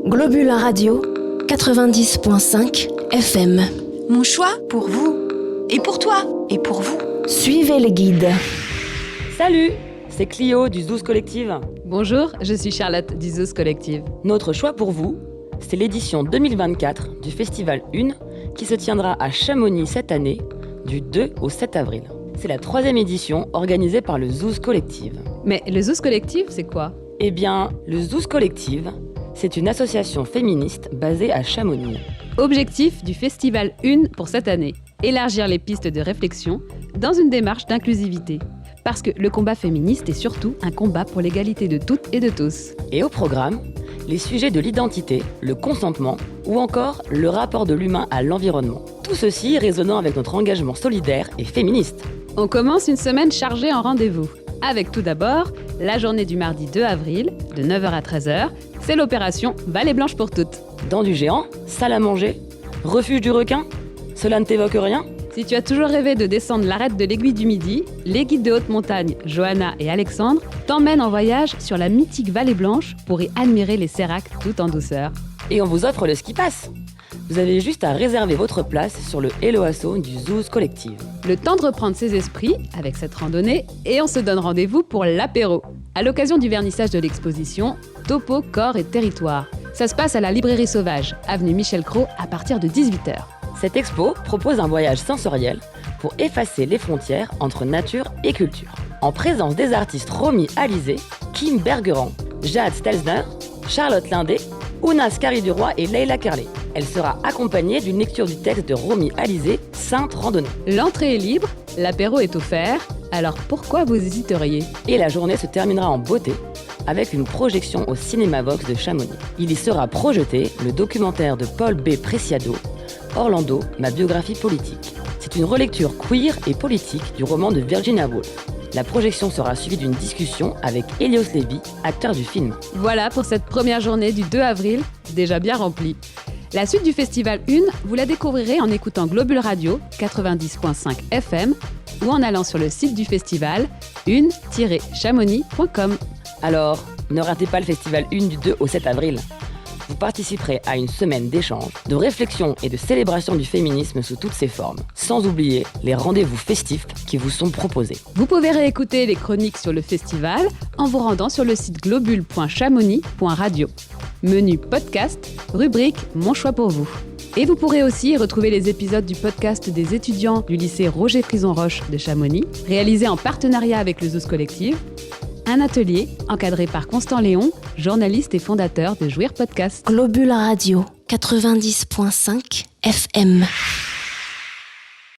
Globule Radio, 90.5 FM. Mon choix pour vous, et pour toi, et pour vous. Suivez les guides. Salut, c'est Clio du Zouz Collective. Bonjour, je suis Charlotte du Zouz Collective. Notre choix pour vous, c'est l'édition 2024 du Festival 1 qui se tiendra à Chamonix cette année, du 2 au 7 avril. C'est la 3e édition organisée par le Zouz Collective. Mais le Zouz Collective, c'est quoi ? Eh bien, le Zouz Collective, c'est une association féministe basée à Chamonix. Objectif du Festival 1 pour cette année, élargir les pistes de réflexion dans une démarche d'inclusivité. Parce que le combat féministe est surtout un combat pour l'égalité de toutes et de tous. Et au programme, les sujets de l'identité, le consentement ou encore le rapport de l'humain à l'environnement. Tout ceci résonnant avec notre engagement solidaire et féministe. On commence une semaine chargée en rendez-vous. Avec tout d'abord, la journée du mardi 2 avril, de 9h à 13h, c'est l'opération Vallée Blanche pour toutes. Dents du géant, salle à manger, refuge du requin, cela ne t'évoque rien ? Si tu as toujours rêvé de descendre l'arête de l'Aiguille du Midi, les guides de haute montagne, Johanna et Alexandre, t'emmènent en voyage sur la mythique Vallée Blanche pour y admirer les séracs tout en douceur. Et on vous offre le ski pass. Vous avez juste à réserver votre place sur le Hello Asso du Zouz Collective. Le temps de reprendre ses esprits avec cette randonnée et on se donne rendez-vous pour l'apéro. À l'occasion du vernissage de l'exposition Topo, Corps et Territoire. Ça se passe à la Librairie Sauvage, avenue Michel Cros, à partir de 18h. Cette expo propose un voyage sensoriel pour effacer les frontières entre nature et culture. En présence des artistes Romy Alizé, Kim Bergeron, Jade Stelzner, Charlotte Lindé, Ouna Scary-Duroy et Leila Kerley. Elle sera accompagnée d'une lecture du texte de Romy Alizé, Sainte Randonnée. L'entrée est libre, l'apéro est offert, alors pourquoi vous hésiteriez ? Et la journée se terminera en beauté avec une projection au Cinéma Vox de Chamonix. Il y sera projeté le documentaire de Paul B. Preciado, Orlando, ma biographie politique. C'est une relecture queer et politique du roman de Virginia Woolf. La projection sera suivie d'une discussion avec Elios Lévy, acteur du film. Voilà pour cette première journée du 2 avril, déjà bien remplie. La suite du Festival 1, vous la découvrirez en écoutant Globule Radio 90.5 FM ou en allant sur le site du festival une-chamonix.com. Alors, ne ratez pas le Festival 1 du 2 au 7 avril. Vous participerez à une semaine d'échange, de réflexion et de célébration du féminisme sous toutes ses formes, sans oublier les rendez-vous festifs qui vous sont proposés. Vous pouvez réécouter les chroniques sur le festival en vous rendant sur le site globule.chamonix.radio. Menu podcast, rubrique Mon choix pour vous. Et vous pourrez aussi retrouver les épisodes du podcast des étudiants du lycée Roger Frison-Roche de Chamonix, réalisé en partenariat avec le Zouz Collective. Un atelier encadré par Constant Léon, journaliste et fondateur de Jouir Podcast. Globule Radio, 90.5 FM.